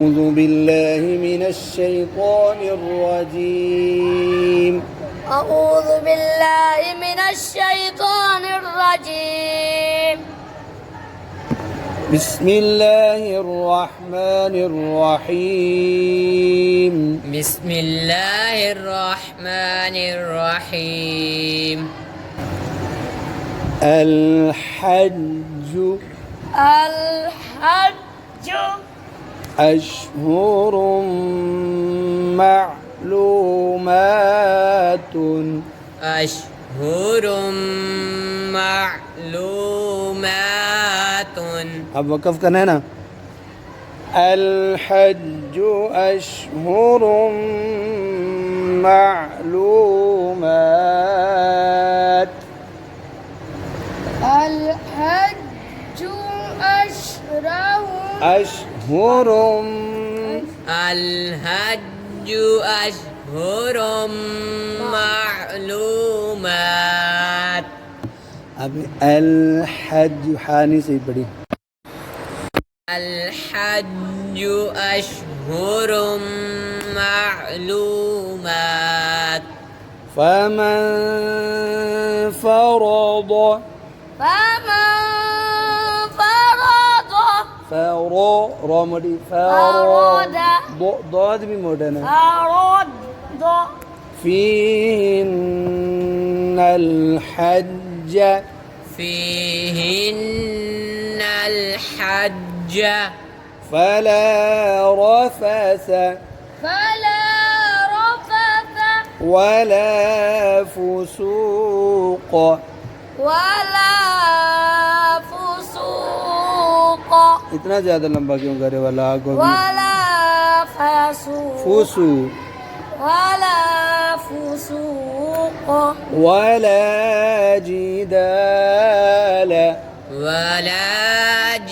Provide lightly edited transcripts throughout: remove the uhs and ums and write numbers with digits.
أعوذ بالله من الشيطان الرجيم. أعوذ بالله من الشيطان الرجيم. بسم الله الرحمن الرحيم. بسم الله الرحمن الرحيم. الحج الحج أشهر معلومات. أشهر معلومات. अब वक़फ़ करना है ना. الحج أشهر معلومات. الحج أشهر الحج أشهر معلومات. अब الحج हानि से बड़ी. الحج أشهر معلومات. فمن فرض رامدي فرض ضاد भी मोड़ा ना. فرض فيهن الحج فيهن الحج فلا رفث ولا فسوق ولا فسوق इतना ज़्यादा लंबा क्यों करे वाला आगो भी. ولا فسوق फुसू ولا فسوق ولا جدال ولا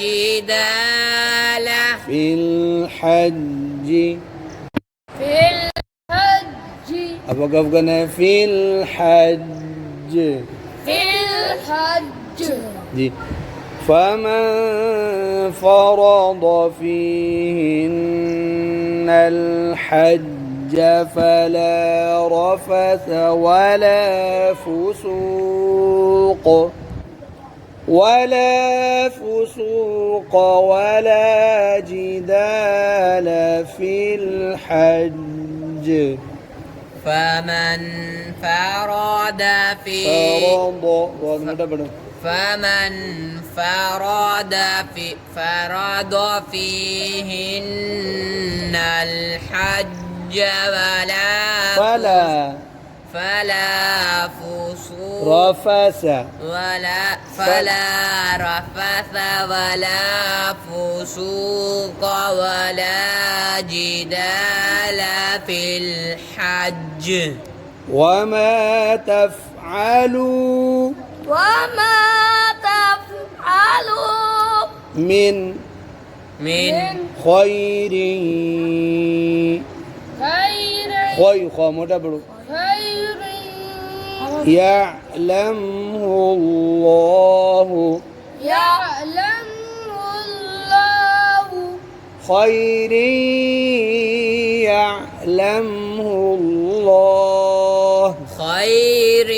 جدال في الحج. في الحج अब वक़फ़ करना है في الحج. في الحج जी. فمن فرض فيهن الحج فلا رفث ولا فسوق ولا جدال في الحج. فمن فرض في فمن فرض فيهن الحج فلا فسوق رفث فلا رفث ولا فسوق ولا جدال في الحج. وما تفعلوا من خير يعلمه الله خير يعلمه الله خير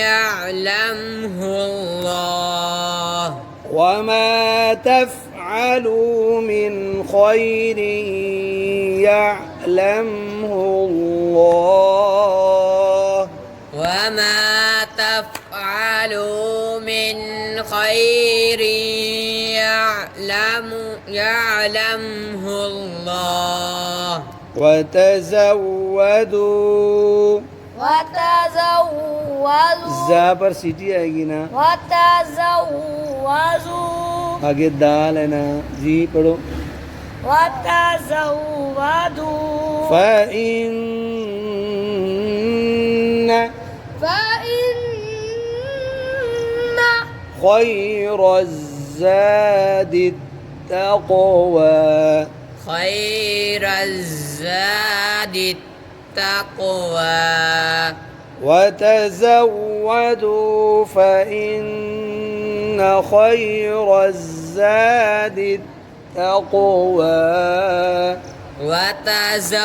يعلمه الله. وما تفعلوا من خير يعلمه الله وما تفعلوا من خير يعلمه الله. وتزودوا जा पर सीटी आएगी ना. وتزودوا आगे दाल है ना. जी पढ़ो. وتزودوا فإن خير الزاد التقوى خير الزاد التقوى. وتزودوا فإن خير الزاد التقوى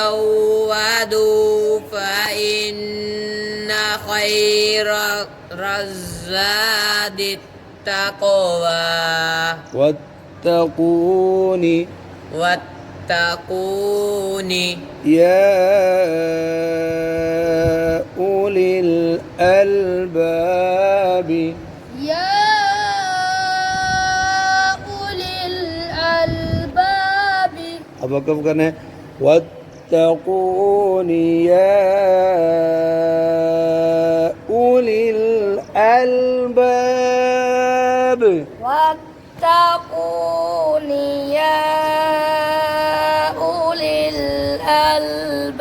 وتزودوا فإن خير الزاد التقوى واتقون يا أولي الألباب يا أولي الألباب. अब वक़्फ़ करना है वत्तक़ूनी या उलिल अलबाब واتقوني يا أولي الألباب.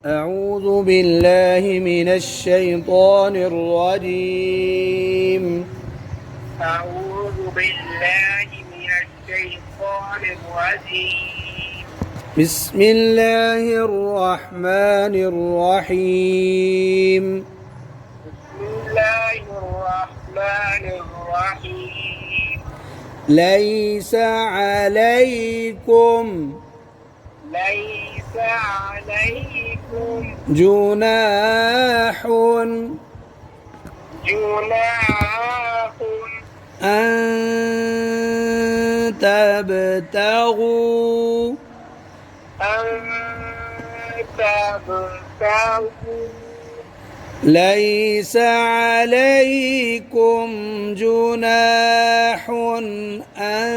أعوذ بالله من الشيطان الرجيم أعوذ بالله من الشيطان الرجيم. بسم الله الرحمن الرحيم بسم الله الرحمن الرحيم. ليس عليكم ليس عليكم جناح جناح أن تبتغوا أن تبتغوا. ليس عليكم جناح أن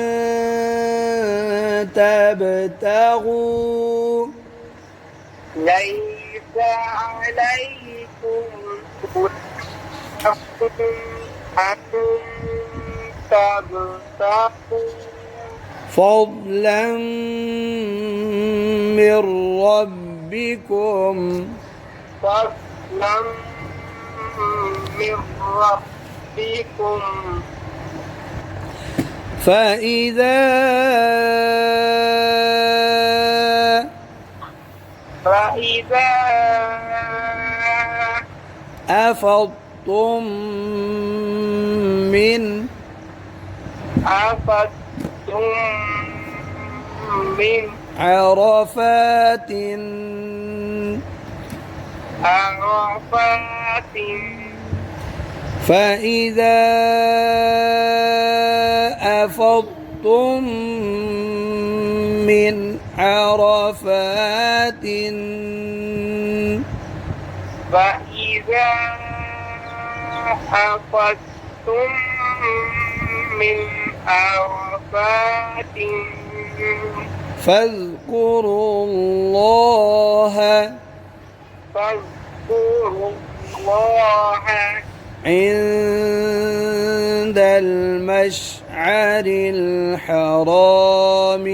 تبتغوا ليس عليكم أن تبتغوا فضلا من ربكم فضلا من ربكم. فإذا أفضتم من أفضتم من عرفات عرفات فإذا أفضتم من عرفات فإذا أفضتم من عرفات فاذكروا الله فاذكروا الله عند المشعر الحرام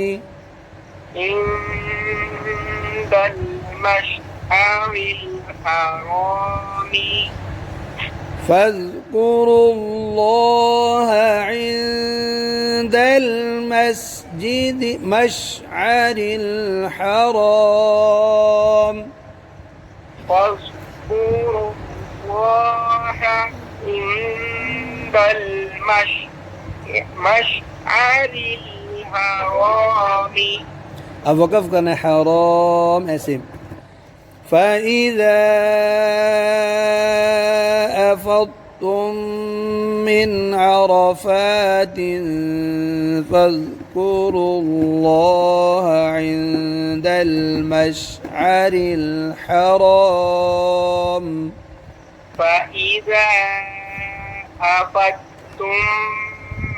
عند المشعر الحرام. فاذكروا الله عند المسجد مشعر الحرام فاذكروا الله عند المشعر الحرام. अब वक़्फ़ करना हराम ऐसे فإذا أفضتم من عرفات فاذكروا الله عند المشعر الحرام فإذا أفضتم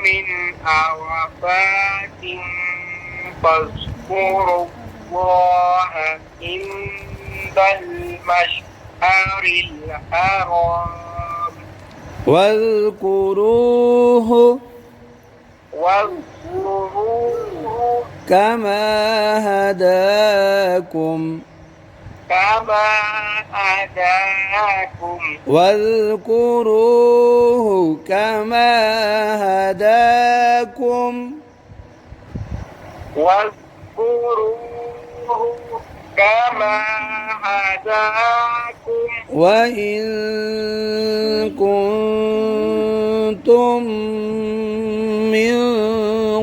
من عرفات فاذكروا الله عند المشعر الحرام واذكروه كما هداكم واذكروه كما هداكم وإن كنتم من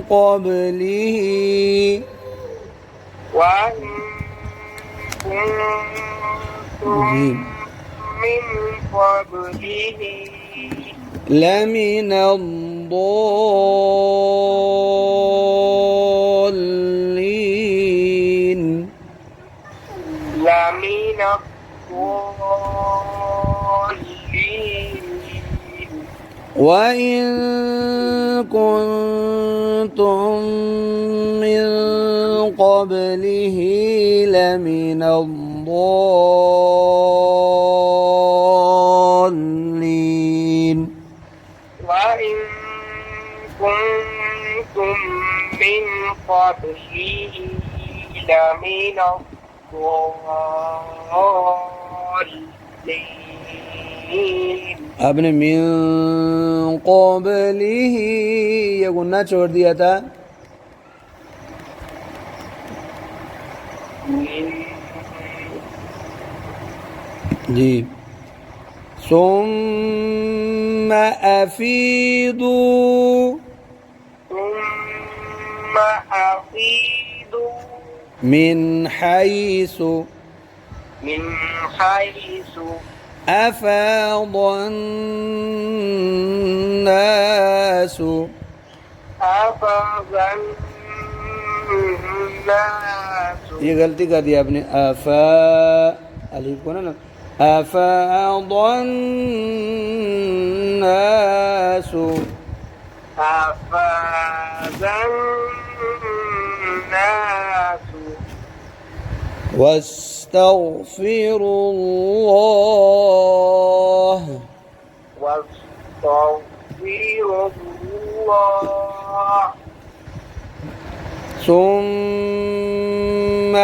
قبله وإن كنتم من قبله لمن الضالين لمن الضالين وإن كنتم من قبله لمن الضالين وإن كنتم من قبله لمن الضالين आपने मिन क़ब्लिही ये गुन्ना छोड़ दिया था जी सुम्म अफ़ीदू ثم أفيدوا मिन हैसु من حيث أفاض الناس أفاض الناس ये गलती कर दी आपने अफा अलीफ को ना अफाद الناس أفاض الناس واستغفروا الله واستغفروا الله ثم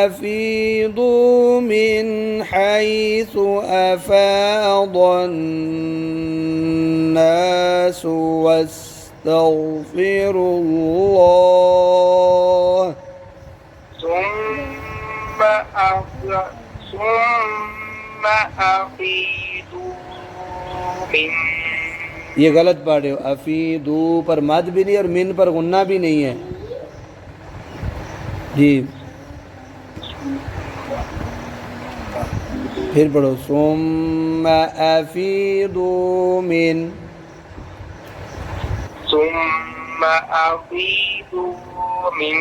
أفيضوا من حيث أفاض الناس واستغفروا الله ثم أفيدوا من ये गलत पढ़े हो अफीदू पर मद भी नहीं और मिन पर गुन्ना भी नहीं है जी फिर पढ़ो सुम्मा अफीदू मिन ثم أفيدوا من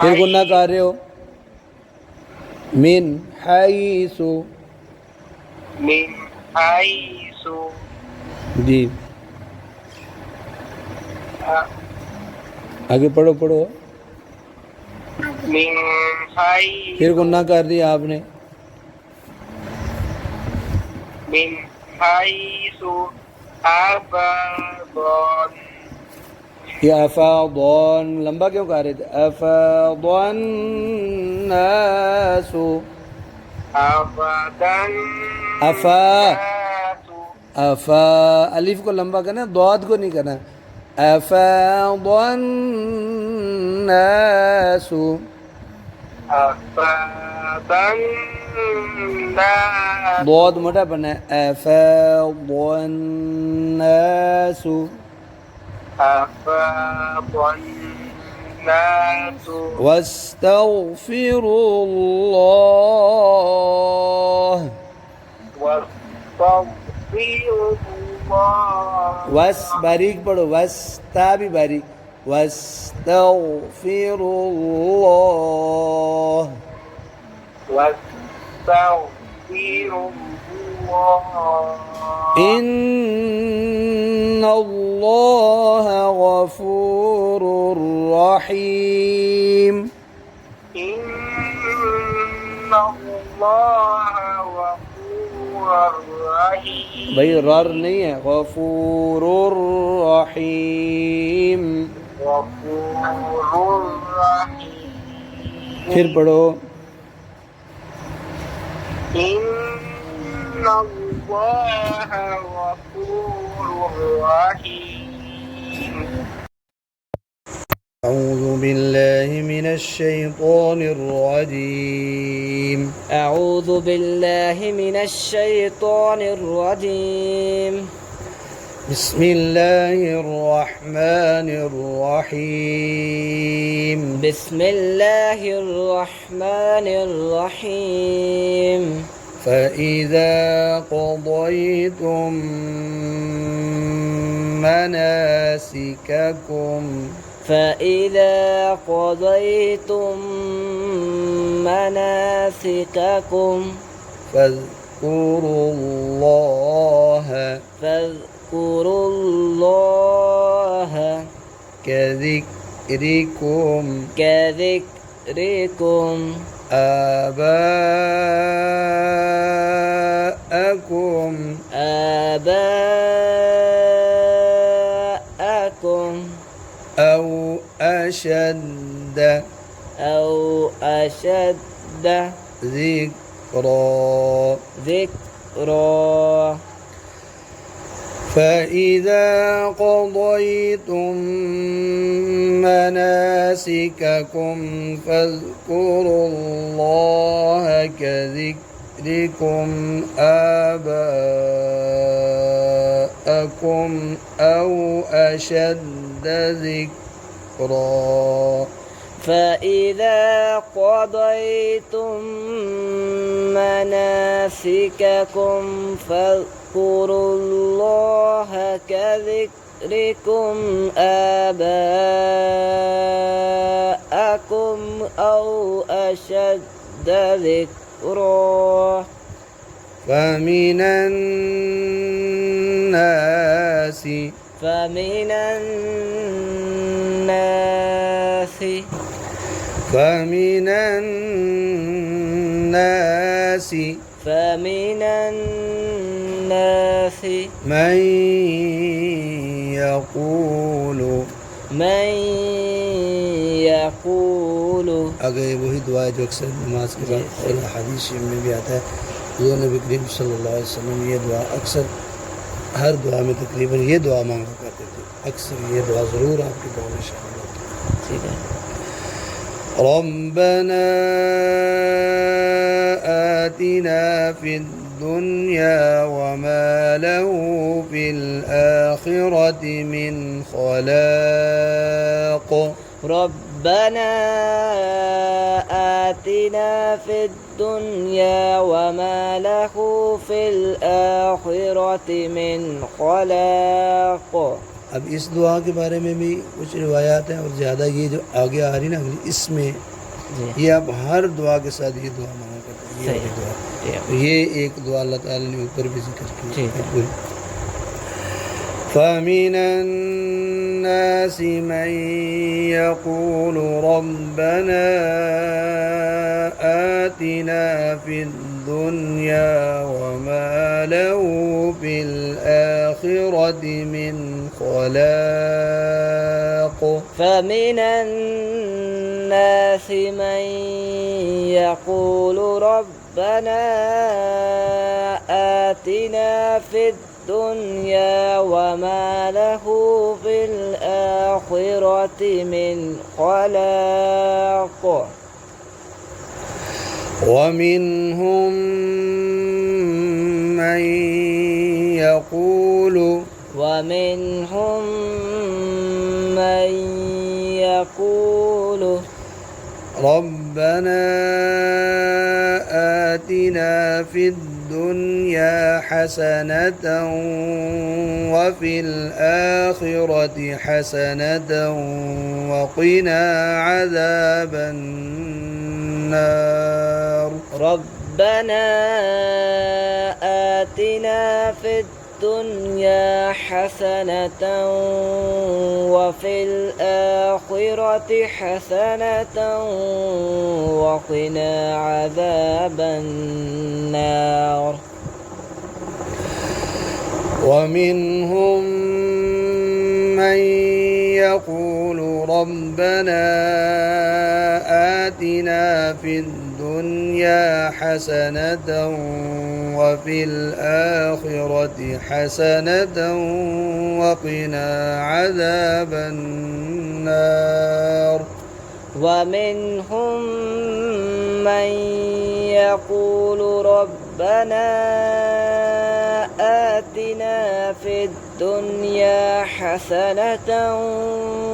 फिर गुन्ना कर रहे हो मिन हैसु من حيث जी आगे पढ़ो पढ़ो من حيث फिर गुन्ना कर दिया आपने من حيث أفاض ये अफादन लंबा क्यों कर रहे थे अफादन नासु أفاض अफा الناس अफा अलिफ को लंबा करना दौद को नहीं करना अफादन नासु أفاض الناس दौद मोटा बना है अफादन नासु أفاض الناس واستغفروا الله واستغفروا الله वस बारीक पढ़ो वस्ता भी बारीक वस्तगफिरुल्लाह واستغفروا الله इन्नल्लाह गफूरुर रहीम إن الله غفور رحيم भाई रर नहीं है गफूरुर रहीम غفور رحيم फिर पढ़ो إن الله غفور رحيم أعوذ بالله من الشيطان الرجيم أعوذ بالله من الشيطان الرجيم بسم الله الرحمن الرحيم بسم الله الرحمن الرحيم فإذا قضيتم مناسككم فإذا قضيتم مناسككم فاذكروا الله كذكركم آباءكم أو أشد ذكرا فإذا قضيتم مناسككم فاذكروا الله كذكركم آباءكم أو أشد ذكرا فإذا قضيتم مناسككم فاذكروا الله كذكركم آباءكم أو أشد ذكرا فمن الناس من يقول अगर वही दुआ है जो अक्सर नमाज के बाद और हदीस में भी आता है जो नबी करीम सल्लल्लाहु अलैहि वसल्लम ये दुआ अक्सर हर दुआ में तकरीबन ये दुआ मांगा करते थे अक्सर ये दुआ ज़रूर आपकी दुआ में शामिल होती है ठीक है रब्बना आतिना फिद الدنيا وما له في الآخرة من خلاق ربنا آتنا في الدنيا وما له في الآخرة من خلاق अब इस दुआ के बारे में भी कुछ रिवायात हैं और ज़्यादा ये जो आगे आ रही ना इसमें ये आप हर दुआ के साथ ये दुआ मांगा करते हैं ये दुआ ये एक दुआ अल्लाह ताला ने ऊपर भी जिक्र की है فمن الناس من يقول ربنا آتنا في الدنيا وما له في الآخرة من خلاق فمن الناس من يقول ربنا آتنا في الدنيا وما له في الآخرة من خلاق ومنهم من يقول ربنا آتنا في الدنيا حسنة وفي الآخرة حسنة وقنا عذاب النار ربنا آتنا في الدنيا حسنة وفي الآخرة حسنة وقنا عذاب النار ومنهم من يقول ربنا آتنا في الدنيا حسنة وفي الآخرة حسنة وقنا عذاب النار ومنهم من يقول ربنا آتنا في الدنيا الدنيا حسنة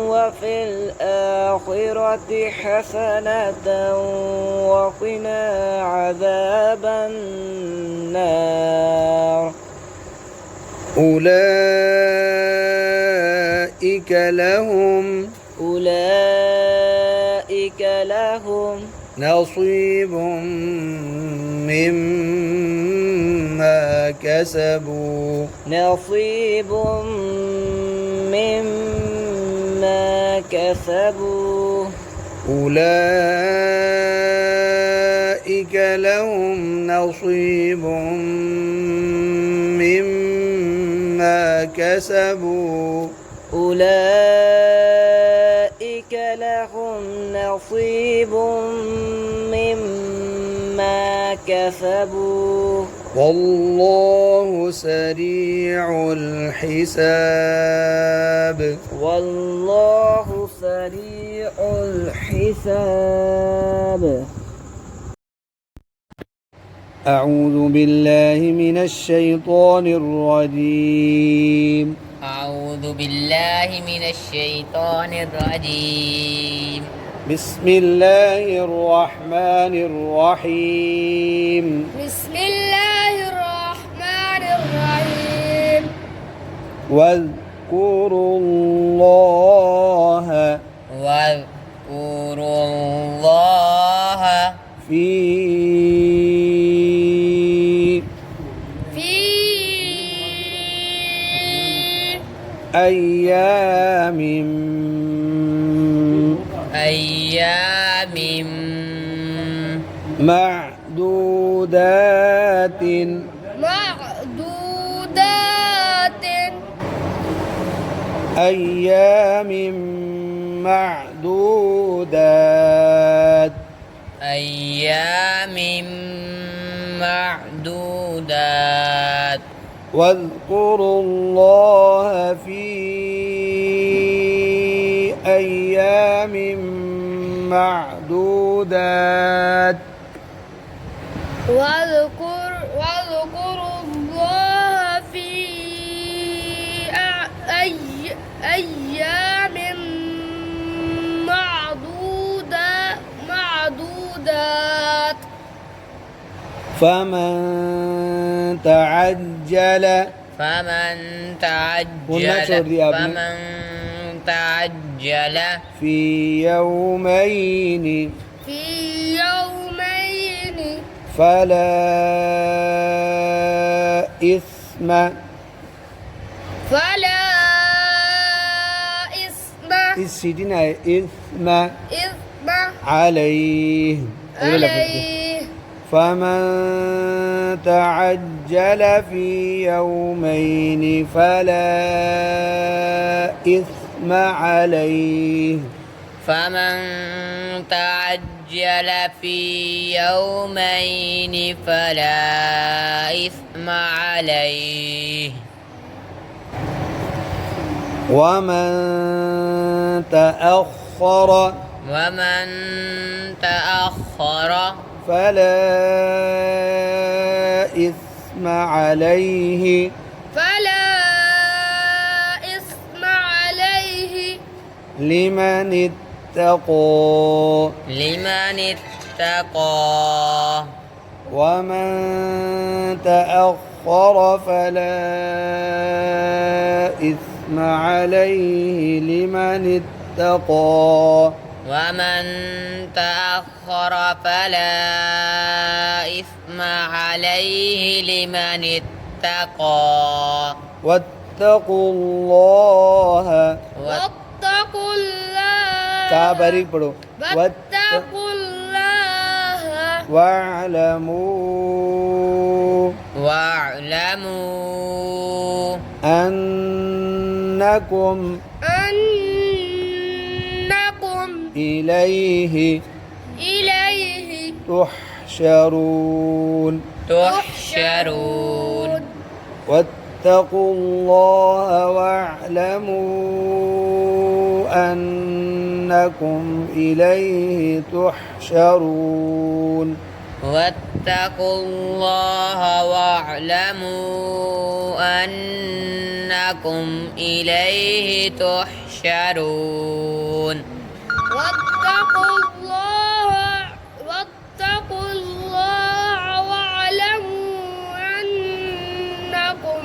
وفي الآخرة حسنة وقنا عذاب النار. أولئك لهم نصيب مما كسبوا أولئك لهم نصيب مما كسبوا أولئك لهم نصيب مما كسبوا والله سريع الحساب. والله سريع الحساب. أعوذ بالله من الشيطان الرجيم. أعوذ بالله من الشيطان الرجيم. بسم الله الرحمن الرحيم. بسم الله الرحمن الرحيم. واذكروا الله واذكروا الله في أيام معدودات أيام معدودات واذكروا الله في أيام معدودات واذكروا الله في أيام معدودات. فمن تعجل في يومين فلا إثم عليه. فمن تعجل في يومين فلا إثم عليه. فمن تعجل في يومين فلا إثم عليه. ومن تأخر فلا إثم عليه. لمن اتقى. ومن تأخر فلا إثم عليه لمن اتقى. ومن تأخر فلا إثم عليه لمن اتقى. واتقوا الله كابري पढ़ो. واتقوا الله واعلموا أنكم إليه تحشرون. واتقوا الله واعلموا أنكم إليه تحشرون. واتقوا الله واعلموا أنكم إليه تحشرون واتقوا الله واعلموا أنكم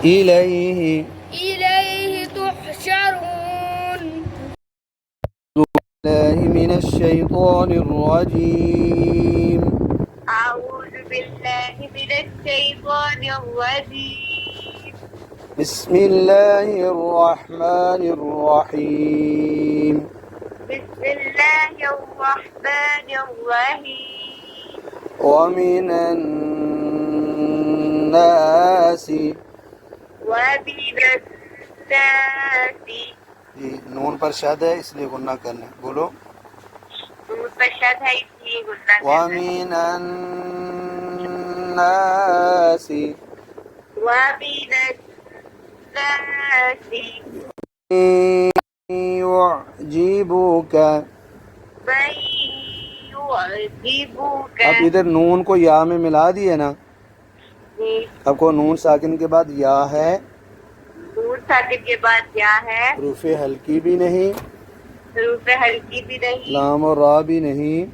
إليه إليه تحشرون. الله من الشيطان الرجيم. أعوذ بالله من الشيطان الرجيم. بسم الله الرحمن الرحيم. بسم الله الرحمن الرحيم. ومن الناس नून पर शद है इसलिए गुन्ना करना है. बोलो ومن الناس يعجبك. अब इधर नून को या में मिला दिए ना. आपको नून साकिन के बाद या है, नून साकिन के बाद या है, रूफे हल्की भी नहीं, रूफे हल्की भी नहीं, लाम और रा भी नहीं,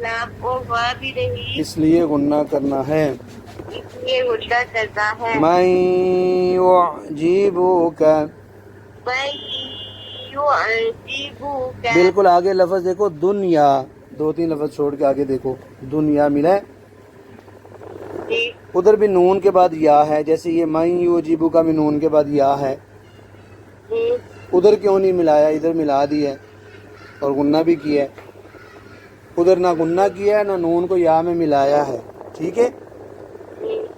लाम और वा भी नहीं, इसलिए गुन्ना करना है. इसलिए गुन्ना करना है. मैं युअजिबुका. बिल्कुल आगे लफ्ज देखो दुनिया, 2-3 लफ्ज छोड़ के आगे देखो दुनिया मिला है. उधर भी नून के बाद या है, जैसे ये मैं युअजिबुका में नून के बाद या है. उधर क्यों नहीं मिलाया, इधर मिला दिया है और गुन्ना भी किया है. उधर ना गुन्ना किया है ना नून को या में मिलाया है. ठीक है,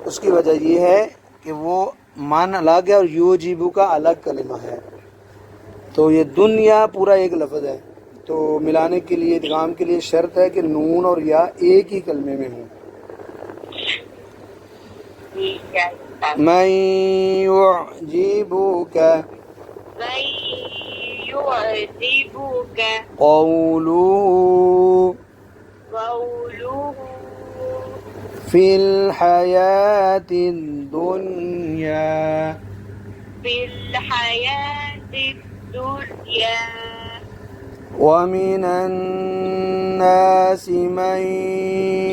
उसकी वजह ये है कि वो मान अलग है और युअजिबुका अलग कलिमा है. तो ये दुनिया पूरा एक लफ्ज है, तो मिलाने के लिए इदगाम के लिए शर्त है कि नून और या एक ही कलमे में हो. मैं युअजिबुका क़ौलुहु फिल हयातिद दुनिया. ومن الناس من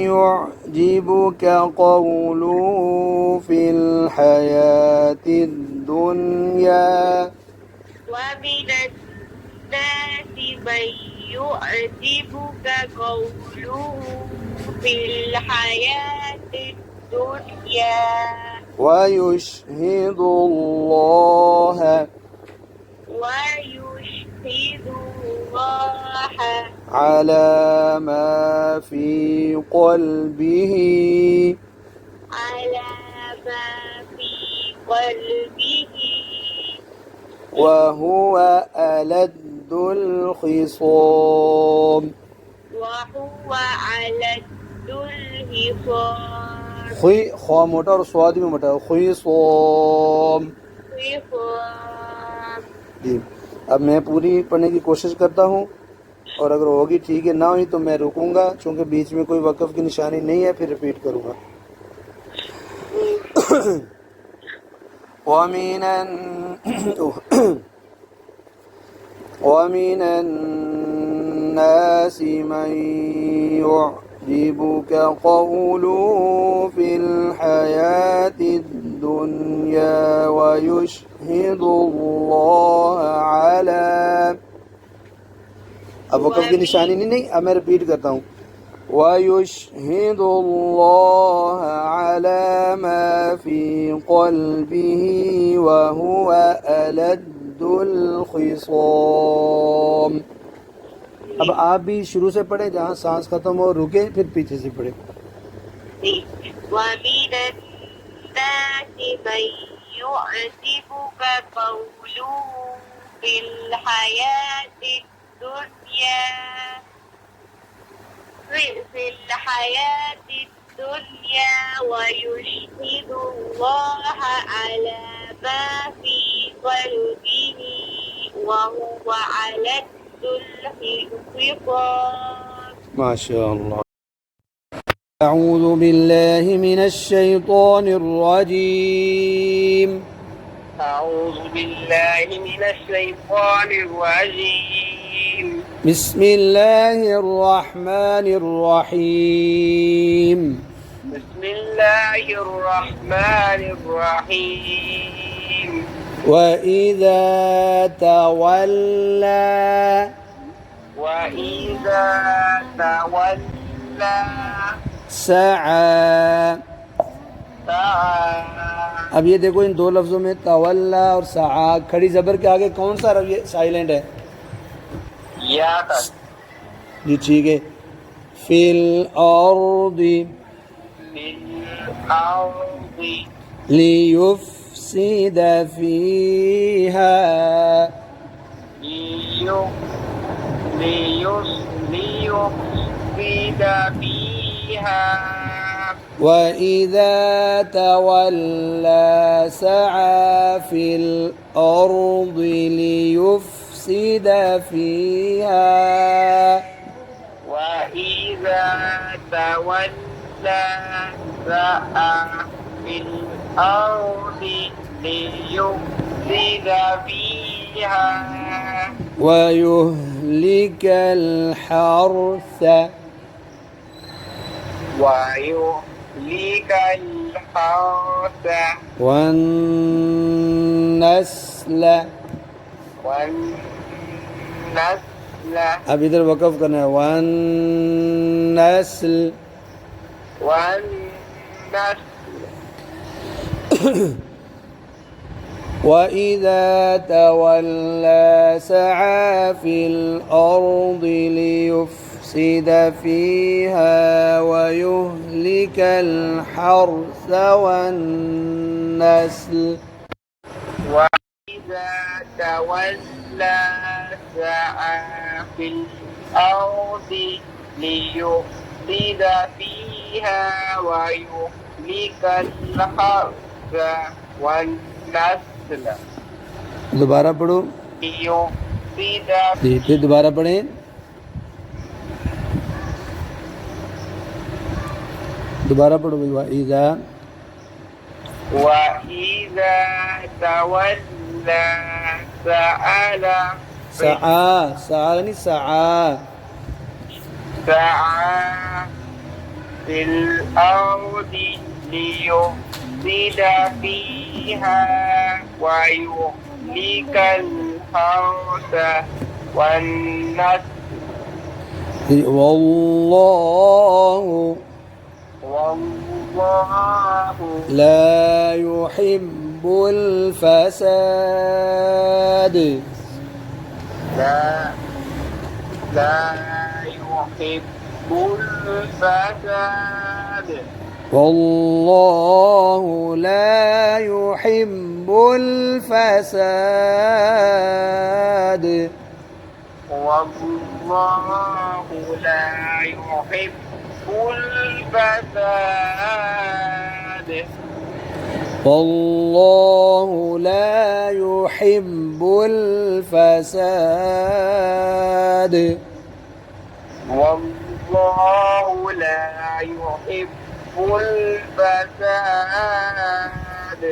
يعجبك قوله في الحياة الدنيا. ومن الناس من يعجبك قوله في الحياة الدنيا ويشهد الله على ما في قلبه وهو ألد الخصام. खुई ख्वा मोटा और स्वाद भी मोटा है. खुईसोम. जी, अब मैं पूरी पढ़ने की कोशिश करता हूँ और अगर होगी ठीक है, ना हुई तो मैं रुकूंगा, चूँकि बीच में कोई वक़्फ़ की निशानी नहीं है, फिर रिपीट करूँगा. ومن الناس من يعجبك قوله في الحياة الدنيا ويشهد الله على. अब वक़्फ़ की निशानी नहीं, अब मैं रिपीट करता हूँ. ويشهد الله على ما في قلبه وهو ألد الخصام. अब आप भी शुरू से पढ़े, जहाँ सांस खत्म हो रुके, फिर पीछे से पढ़े. ومن الناس من يعجبك قوله في الحياة الدنيا ويشهد الله على ما في قلبه وهو ألد الخصام. ما شاء الله. أعوذ بالله من الشيطان الرجيم. أعوذ بالله من الشيطان الرجيم. بسم الله الرحمن الرحيم. بسم الله الرحمن الرحيم. وإذا تولى وإذا تولى سعى. سعى. अब ये देखो इन दो लफ्ज़ों में तवल्ला और सआ खड़ी ज़बर के आगे कौन सा रवि साइलेंट है? या तक। जी ठीक है। फिल अर्दी लियुफ्सिद फीहा लियुफ्सिद फीहा। وإذا تولى سعى في الأرض ليفسد فيها. وإذا تولى سعى في الأرض ليفسد فيها ويهلك الحرث والنسل. अब इधर वक़फ़ करना है। والنسل وإذا تولى سعى في الأرض ليفسد فيها ويهلك الحرث والنسل. وإذا تولى سعى في الأرض ليفسد فيها ويهلك الحرث والنسل. दोबारा पढ़ो। फिर दोबारा पढ़ें। दोबारा पढ़ो। वإذा تولى سعى नहीं सआ في الأرض ليفسد فيها ويهلك الحرث والنسل. والله لا يحب الفساد. لا يحب الفساد. والله لا يحب الفساد. والله لا يحب الفساد. والله لا يحب الفساد. والله لا يحب الفساد.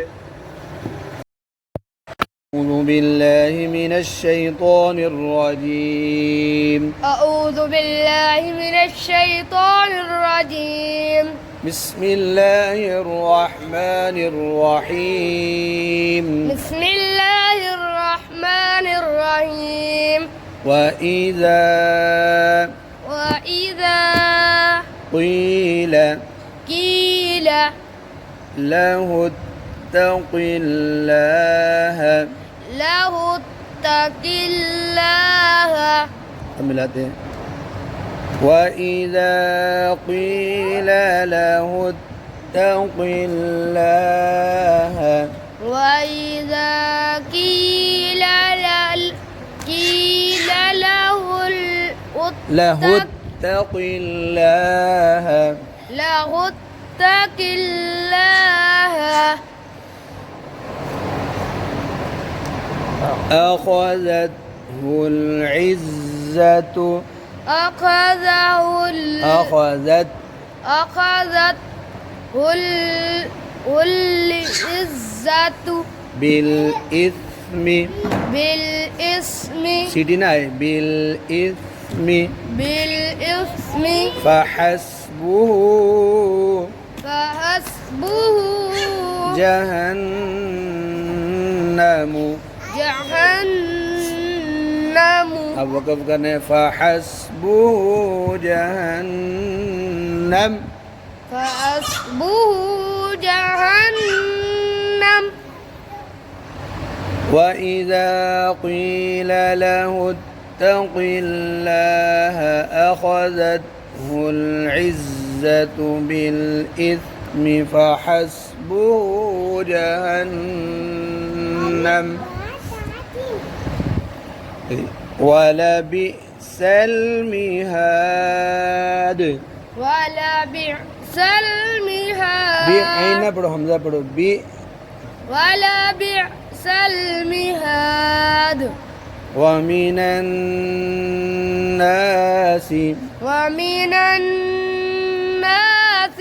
أعوذ بالله من الشيطان الرجيم. أعوذ بالله من الشيطان الرجيم. بسم الله الرحمن الرحيم. بسم الله الرحمن الرحيم. وإذا قيل له اتق الله मिलाते हैं। وإذا قيل له اتق الله وإذا قيل له اتق الله اتق الله أخذته العزة أخذته العزة بالإثم بالإثم سيدنا بالإثم بالإثم فحسبه فحسبه جهنم جهنم अब वक़फ़ करने فحسبه جهنم فحسبه جهنم وإذا قيل له اتق الله أخذته العزة بالإثم فحسبه جهنم ولبئس المهاد ولا بئس المهاد عين पढ़ो हमजा पढ़ो बी ولا بئس المهاد ومن الناس ومن الناس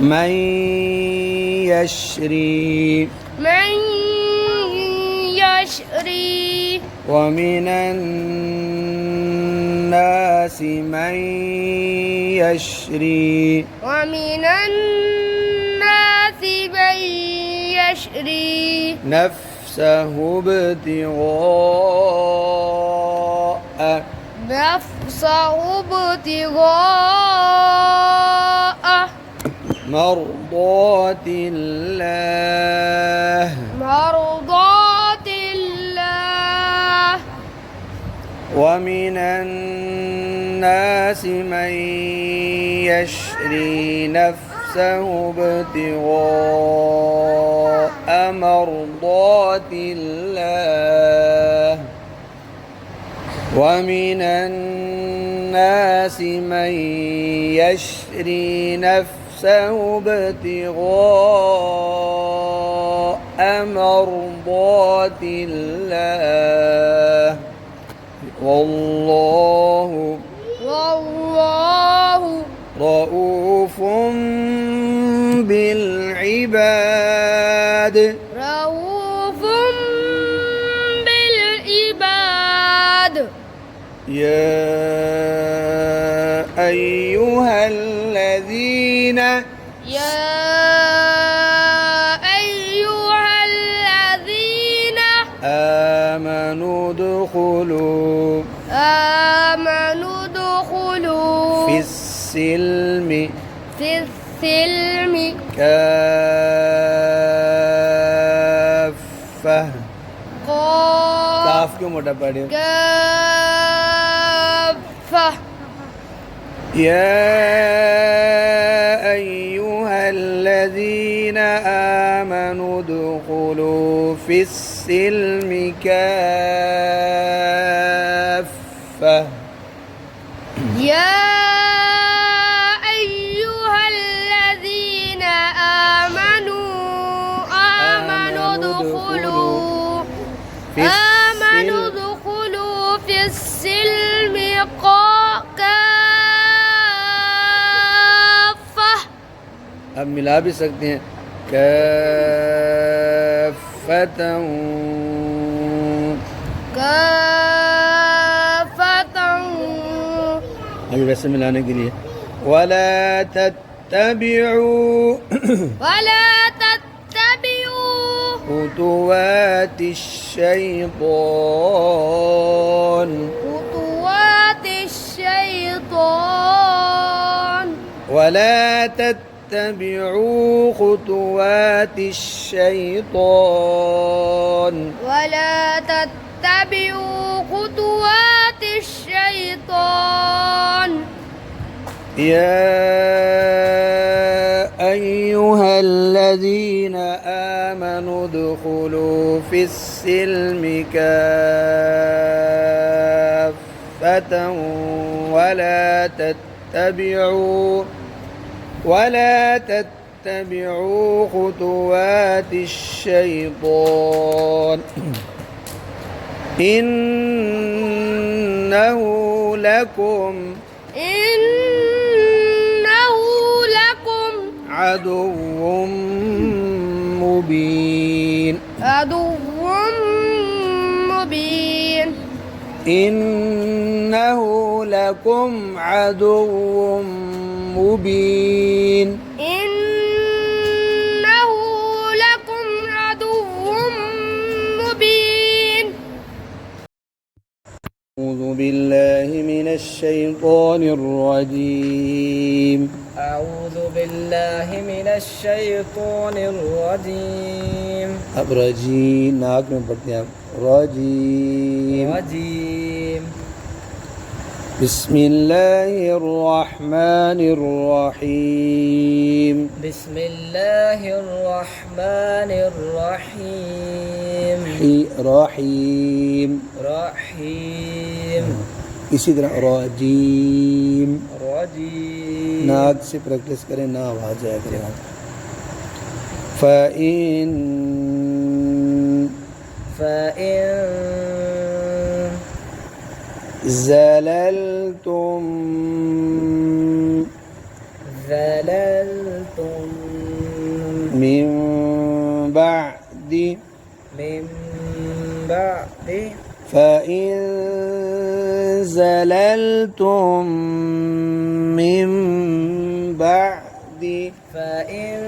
من يشري من يشري ومن الناس من يشري ومن الناس من يشري نفسه ابتغاء نفسه ابتغاء مرضات الله مرضات الله ومن الناس من يشري نفسه ابتغاء مرضات الله ومن الناس من يشري نفسه ابتغاء مرضات الله والله رؤوف بالعباد رؤوف بالعباد يا أيها الذين يا أيها الذين آمنوا ادخلوا في السلم كافة काफ क्यों मोटा पड़े كافة يا أيها الذين آمنوا ادخلوا في السلم كافة يا أيها الذين آمنوا ادخلوا في السلم كافة अब मिला भी सकते हैं كافة كافة अभी वैसे मिलाने के लिए ولا تتبعوا خطوات الشيطان ولا تتبعوا خطوات الشيطان يا أيها الذين آمنوا ادخلوا في السلم كافة ولا تتبعوا خطوات الشيطان إنه لكم عدو مبين عدو مبين إنه لكم عدو مبين إنه لكم عدو مبين أعوذ بالله من الشيطان الرجيم أعوذ بالله من الشيطان الرجيم अब रजी नाक में पढ़ते हैं आप रजीम رجيم بسم الله الرحمن الرحيم بسم الله الرحمن الرحيم रहीम رحيم इसी तरह रजीम رجيم नाक से प्रैक्टिस करें ना आवाज आया करें आप फ़इन فإن ज़ललतुम ذللتم मिन बअदी من بعد फ़इन ज़ललतुम मिन बअदी فإن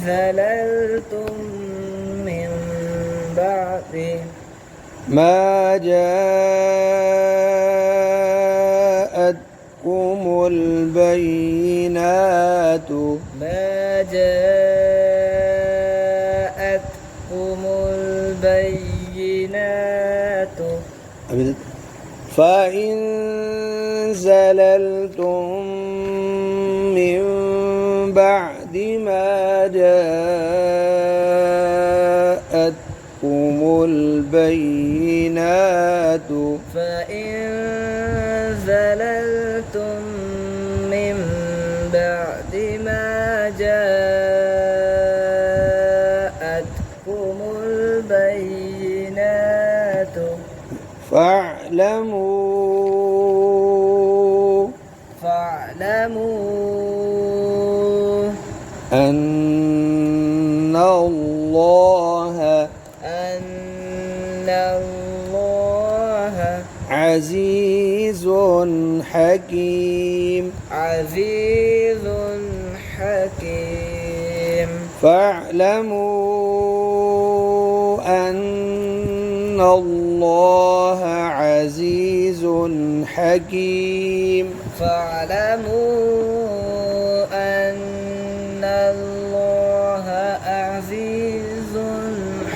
ذللتم من بعد ما جاءتكم البينات ما جاءتكم البينات فإن زللتم من بعد ما جاءتكم البينات فإن زللتم من بعد ما جاءتكم البينات فاعلموا أن الله عزيز حكيم عزيز حكيم فاعلموا أن الله عزيز حكيم فاعلموا أن الله عزيز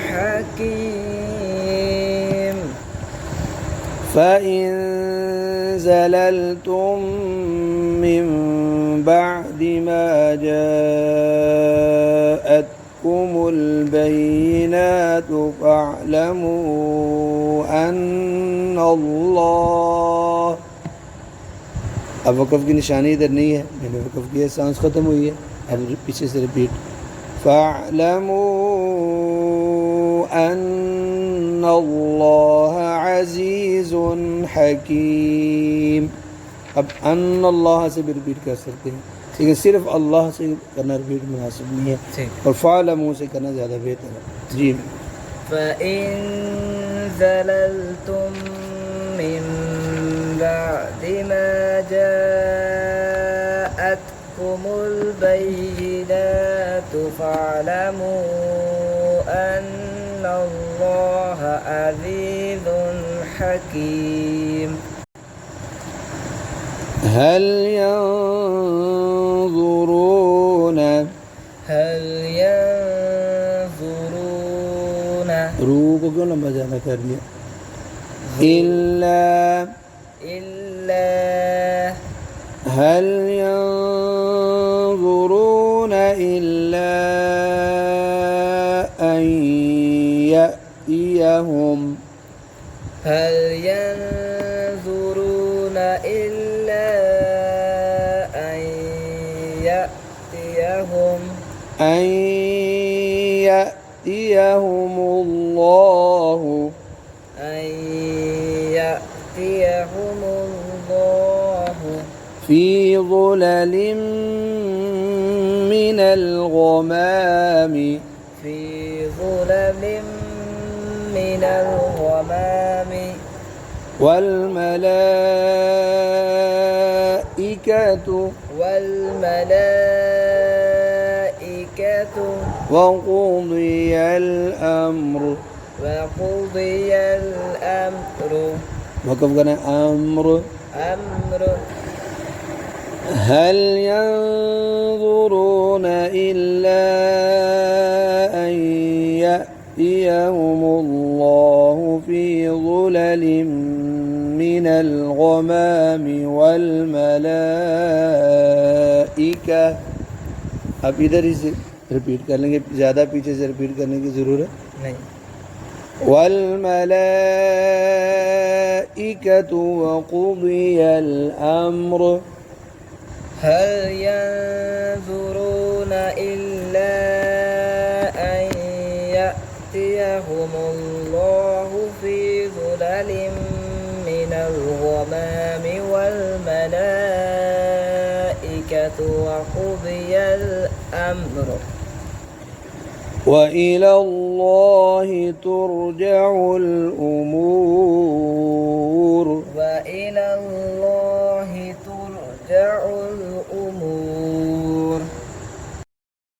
حكيم فإن زللتم من بعد ما جاءتكم البينات فاعلموا أن الله अब वक़फ़ की निशानी इधर नहीं है मैंने वक़फ़ किया सांस ख़त्म हुई है अब पीछे से रिपीट فاعلموا أن الله عزيز حكيم अब अन अल्लाह से भी रिपीट कर सकते हैं लेकिन सिर्फ अल्लाह से करना रिपीट मुनासिब नहीं है और फ़ालमू से करना ज़्यादा बेहतर है जी فإن زللتم من بعد ما جاءتكم البينات فاعلموا أن الله عزيز حكيم هل ينظرون रूह को क्यों लंबा ज़्यादा कर दिया إلا هل ينظرون إلا أن يأتيهم هل ينظرون إلا أن يأتيهم الله في ظلل من الغمام في ظلل من الغمام والملائكة والملائكة وقضي الأمر وقضي الأمر وقف करना أمر أمر هل ينظرون إلا أن يأتيهم الله في ظلل من الغمام والملائكة. अब इधर इसे रिपीट कर लेंगे, ज़्यादा पीछे से रिपीट करने की ज़रूरत नहीं والملائكة وقضي الأمر هل ينظرون إلا أن يأتيهم الله في ظلل من الغمام والملائكة وقضي الأمر وإلى الله ترجع الأمور وإلى الله ترجع